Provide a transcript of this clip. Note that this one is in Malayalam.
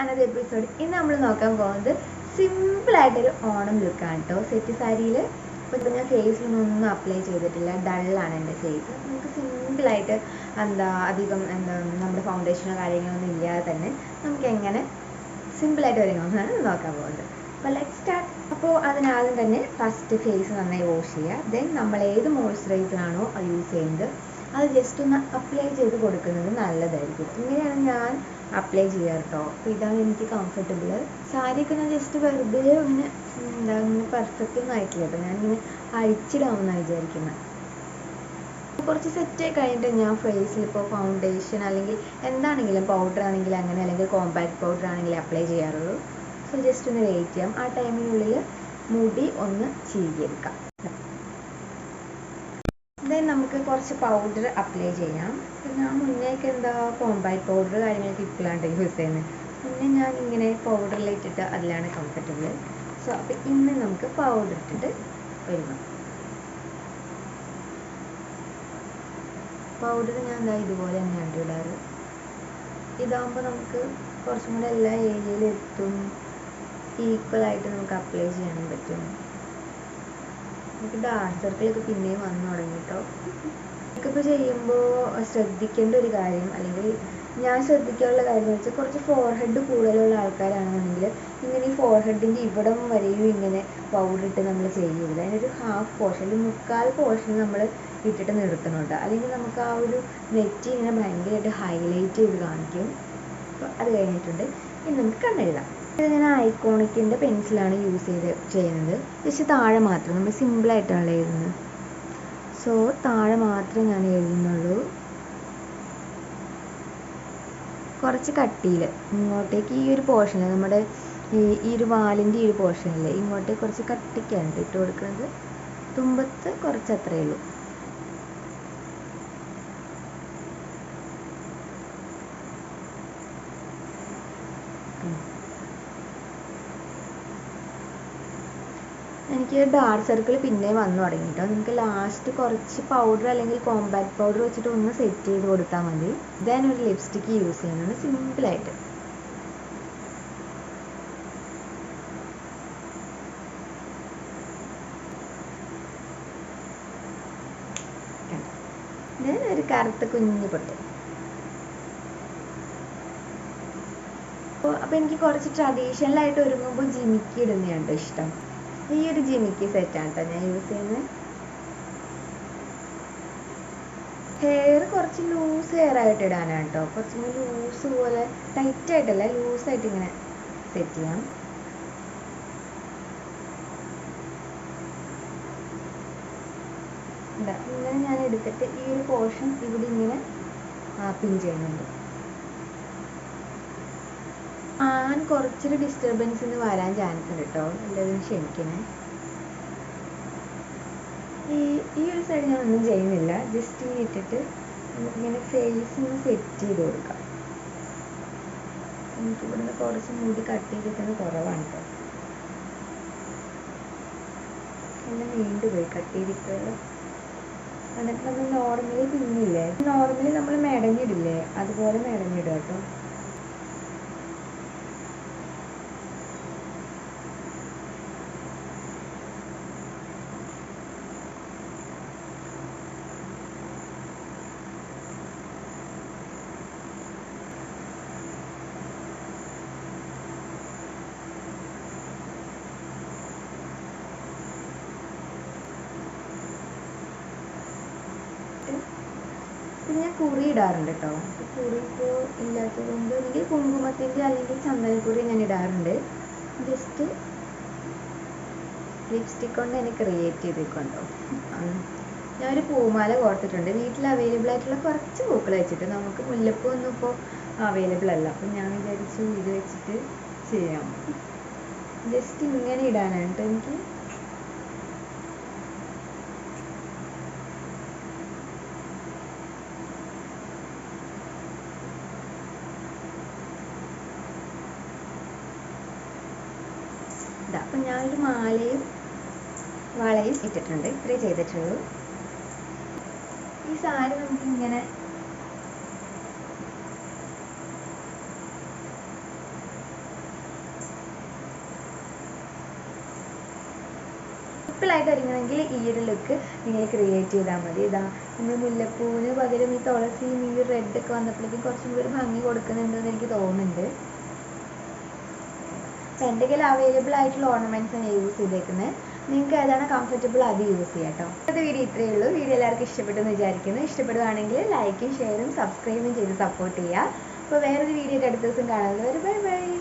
Another episode. ഇന്ന് നമ്മൾ നോക്കാൻ പോകുന്നത് സിമ്പിളായിട്ടൊരു ഓണം ലുക്കാണ് കേട്ടോ. സെറ്റ് സാരിയിൽ ഇപ്പോൾ ഞാൻ ഫേസിലൊന്നും അപ്ലൈ ചെയ്തിട്ടില്ല, ഡള്ളാണ് എൻ്റെ ഫേസ്. നമുക്ക് സിമ്പിളായിട്ട് അധികം നമ്മുടെ ഫൗണ്ടേഷനോ കാര്യങ്ങളൊന്നും ഇല്ലാതെ തന്നെ നമുക്ക് എങ്ങനെ സിമ്പിളായിട്ട് ഒരുങ്ങാമെന്നാണ് നോക്കാൻ പോകുന്നത്. അപ്പോൾ ലെറ്റ് സ്റ്റാർട്ട്. അപ്പോൾ അതിനാദ്യം തന്നെ ഫസ്റ്റ് ഫേസ് നന്നായി വാഷ് ചെയ്യുക. ദെൻ നമ്മൾ ഏത് മോയ്സ്ചറൈസറാണോ യൂസ് ചെയ്യുന്നത് അത് ജസ്റ്റ് ഒന്ന് അപ്ലൈ ചെയ്ത് കൊടുക്കുന്നത് നല്ലതായിരിക്കും. ഇങ്ങനെയാണ് ഞാൻ അപ്ലൈ ചെയ്യാറ് കേട്ടോ. അപ്പോൾ ഇതാണ് എനിക്ക് കംഫർട്ടബിൾ. സാരിയൊക്കെ ഞാൻ ജസ്റ്റ് വെറുതെ ഇങ്ങനെ ഇങ്ങനെ പെർഫെക്റ്റ് ഒന്നും ആയിട്ടില്ല കേട്ടോ. ഞാനിങ്ങനെ അഴിച്ചിടാമെന്നാണ് വിചാരിക്കുന്നത്. കുറച്ച് സെറ്റായി കഴിഞ്ഞിട്ട് ഞാൻ ഫേസിൽ ഇപ്പോൾ ഫൗണ്ടേഷൻ അല്ലെങ്കിൽ എന്താണെങ്കിലും പൗഡർ ആണെങ്കിൽ അങ്ങനെ, അല്ലെങ്കിൽ കോമ്പാക്ട് പൗഡർ ആണെങ്കിൽ അപ്ലൈ ചെയ്യാറുള്ളൂ. സോ ജസ്റ്റ് ഒന്ന് വെയിറ്റ് ചെയ്യാം. ആ ടൈമിനുള്ളിൽ മുടി ഒന്ന് ചീകിയെടുക്കാം. ദെൻ നമുക്ക് കുറച്ച് പൗഡർ അപ്ലൈ ചെയ്യാം. അപ്പോൾ ഞാൻ മുന്നേക്ക് കോമ്പാക്ട് പൗഡർ കാര്യങ്ങളൊക്കെ ഇപ്പോഴാണ് യൂസ് ചെയ്യുന്നത്. മുന്നേ ഞാൻ ഇങ്ങനെ പൗഡറിലിട്ടിട്ട് അതിലാണ് കംഫർട്ടബിൾ. സോ അപ്പോൾ ഇന്ന് നമുക്ക് പൗഡർ ഇട്ടിട്ട് ഒരുങ്ങാം. പൗഡർ ഞാൻ ഇതുപോലെ തന്നെയാണ് ഇടാറ്. ഇതാകുമ്പോൾ നമുക്ക് കുറച്ചും കൂടെ എല്ലാ ഏരിയയിലും എത്തും, ഈക്വലായിട്ട് നമുക്ക് അപ്ലൈ ചെയ്യാനും പറ്റും. നമുക്ക് ഡാർക്ക് സർക്കിളൊക്കെ പിന്നെയും വന്നു തുടങ്ങി കേട്ടോ. മേക്കപ്പ് ചെയ്യുമ്പോൾ ശ്രദ്ധിക്കേണ്ട ഒരു കാര്യം, അല്ലെങ്കിൽ ഞാൻ ശ്രദ്ധിക്കാനുള്ള കാര്യം എന്ന് വെച്ചാൽ, കുറച്ച് ഫോർഹെഡ് കൂടുതലുള്ള ആൾക്കാരാണെന്നുണ്ടെങ്കിൽ ഇങ്ങനെ ഈ ഫോർഹെഡിൻ്റെ ഇവിടം വരെയും ഇങ്ങനെ പൗഡർ ഇട്ട് നമ്മൾ ചെയ്യരുത്. അതിനൊരു ഹാഫ് പോർഷൻ, ഒരു 1/4 പോർഷൻ നമ്മൾ ഇട്ടിട്ട് നിർത്തണുണ്ട്. അല്ലെങ്കിൽ നമുക്ക് ആ ഒരു നെറ്റി ഇങ്ങനെ ഭയങ്കരമായിട്ട് ഹൈലൈറ്റ് ചെയ്ത് കാണിക്കും. അപ്പോൾ അത് കഴിഞ്ഞിട്ടുണ്ട്. ഇനി നമുക്ക് കണ്ണെഴുതാം. ഇത് ഞാൻ ഐക്കോണിക്കിൻ്റെ പെൻസിലാണ് യൂസ് ചെയ്യുന്നത്. ജസ്റ്റ് താഴെ മാത്രം, നമ്മൾ സിമ്പിളായിട്ടാണ് എഴുതുന്നത്. സോ താഴെ മാത്രമേ ഞാൻ എഴുതുന്നുള്ളൂ. കുറച്ച് കട്ടിയിൽ ഇങ്ങോട്ടേക്ക് ഈ ഒരു പോർഷനിൽ, നമ്മുടെ ഈ ഒരു വാലിൻ്റെ ഈ ഒരു പോർഷനില്ലേ, ഇങ്ങോട്ടേക്ക് കുറച്ച് കട്ടിക്കാണ് ഇട്ട് കൊടുക്കുന്നത്. തുമ്പത്ത് കുറച്ച് അത്രയേ ഉള്ളൂ. എനിക്ക് ഡാർക്ക് സർക്കിൾ പിന്നെ വന്നു തുടങ്ങി കേട്ടോ. നിങ്ങൾക്ക് ലാസ്റ്റ് കുറച്ച് പൗഡർ അല്ലെങ്കിൽ കോമ്പാക്ട് പൗഡർ വെച്ചിട്ട് ഒന്ന് സെറ്റ് ചെയ്ത് കൊടുത്താൽ മതി. ദെൻ ഒരു ലിപ്സ്റ്റിക്ക് യൂസ് ചെയ്യുന്നത് സിമ്പിളായിട്ട്. ദെൻ ഒരു കുഞ്ഞു പൊട്ട്. അപ്പോൾ എനിക്ക് കുറച്ച് ട്രഡീഷണലായിട്ട് ഒരുങ്ങുമ്പോൾ ജിമിക്കി ഇടുന്നതാണ് ഇഷ്ടം. ഈ ഒരു ജിമിക്കി സെറ്റാണ് കേട്ടോ ഞാൻ യൂസ് ചെയ്യുന്നത്. ഹെയർ കുറച്ച് ലൂസ് ഹെയർ ആയിട്ട് ഇടാനാണ് കേട്ടോ. കുറച്ചും കൂടി ലൂസ് പോലെ, ടൈറ്റായിട്ടല്ല, ലൂസായിട്ട് ഇങ്ങനെ സെറ്റ് ചെയ്യാം. ഇങ്ങനെ ഞാൻ എടുത്തിട്ട് ഈ ഒരു പോർഷൻ ഇവിടെ ഇങ്ങനെ പിൻ ചെയ്യുന്നുണ്ട്. കുറച്ചൊരു ഡിസ്റ്റർബൻസ് ഇന്ന് വരാൻ ചാൻസ് ഉണ്ട് കേട്ടോ, എല്ലാവരും ക്ഷമിക്കണേ. ഈ ഒരു സൈഡ് ഞാൻ ഒന്നും ചെയ്യുന്നില്ല, ജസ്റ്റ് ഇങ്ങനെ ഇട്ടിട്ട് നമുക്കിങ്ങനെ ഫേസ് ഒന്ന് സെറ്റ് ചെയ്ത് കൊടുക്കാം. എനിക്കിവിടുന്ന് കുറച്ച് മുടി കട്ട് ചെയ്തിട്ട് കുറവാണ് കേട്ടോ. എല്ലാം നീണ്ടുപോയി കട്ട് ചെയ്തിട്ടുള്ളത്. എന്നിട്ട് നമ്മൾ നോർമലി പിന്നില്ലേ, നോർമലി നമ്മൾ മെടഞ്ഞിടില്ലേ, അതുപോലെ മെടഞ്ഞിടുക കേട്ടോ. പിന്നെ ഞാൻ കുറി ഇടാറുണ്ട് കേട്ടോ. കുറി ഇപ്പോൾ ഇല്ലാത്തത് കൊണ്ട് എനിക്ക് കുങ്കുമത്തിൻ്റെ അല്ലെങ്കിൽ ചന്ദനക്കുറി ഞാൻ ഇടാറുണ്ട്. ജസ്റ്റ് ലിപ്സ്റ്റിക് കൊണ്ട് തന്നെ ക്രിയേറ്റ് ചെയ്തിട്ടുണ്ടോ. ഞാനൊരു പൂമാല കോർത്തിട്ടുണ്ട്. വീട്ടിൽ അവൈലബിൾ ആയിട്ടുള്ള കുറച്ച് പൂക്കൾ വെച്ചിട്ട്. നമുക്ക് മുല്ലപ്പൂ ഒന്നും ഇപ്പോൾ അവൈലബിൾ അല്ല, അപ്പം ഞാൻ വിചാരിച്ചു ഇത് വെച്ചിട്ട് ചെയ്യാം. ജസ്റ്റ് ഇങ്ങനെ ഇടാനാണ് കേട്ടോ എനിക്ക്. അപ്പം ഞാനൊരു മാലയും വളയും ഇട്ടിട്ടുണ്ട്. ഇത്രേ ചെയ്തിട്ടുള്ളൂ. ഈ സാരി നമുക്കിങ്ങനെ സിമ്പിളായിട്ട് ഒരുങ്ങണമെങ്കിൽ ഈ ഒരു ലുക്ക് നിങ്ങൾ ക്രിയേറ്റ് ചെയ്താൽ മതി. ഇതാ നമ്മൾ മുല്ലപ്പൂവിന് പകരം ഈ തുളസിയും ഈ റെഡൊക്കെ വന്നപ്പോഴേക്കും കുറച്ചും കൂടി ഒരു ഭംഗി കൊടുക്കുന്നുണ്ടെന്ന് എനിക്ക് തോന്നുന്നുണ്ട്. എൻ്റെ കയ്യിൽ അവൈലബിൾ ആയിട്ടുള്ള ഓർണമെൻറ്റ്സാണ് യൂസ് ചെയ്തേക്കുന്നത്. നിങ്ങൾക്ക് ഏതാണ് കംഫർട്ടബിൾ അത് യൂസ് ചെയ്യാം കേട്ടോ. ഇന്നത്തെ വീഡിയോ ഇത്രയേ ഉള്ളൂ. വീഡിയോ എല്ലാവർക്കും ഇഷ്ടപ്പെട്ടെന്ന് വിചാരിക്കുന്നു. ഇഷ്ടപ്പെടുവാണെങ്കിൽ ലൈക്കും ഷെയറും സബ്സ്ക്രൈബും ചെയ്ത് സപ്പോർട്ട് ചെയ്യുക. അപ്പോൾ വേറൊരു വീഡിയോ ഒക്കെ അടുത്ത ദിവസം കാണുന്നത്. Bye bye.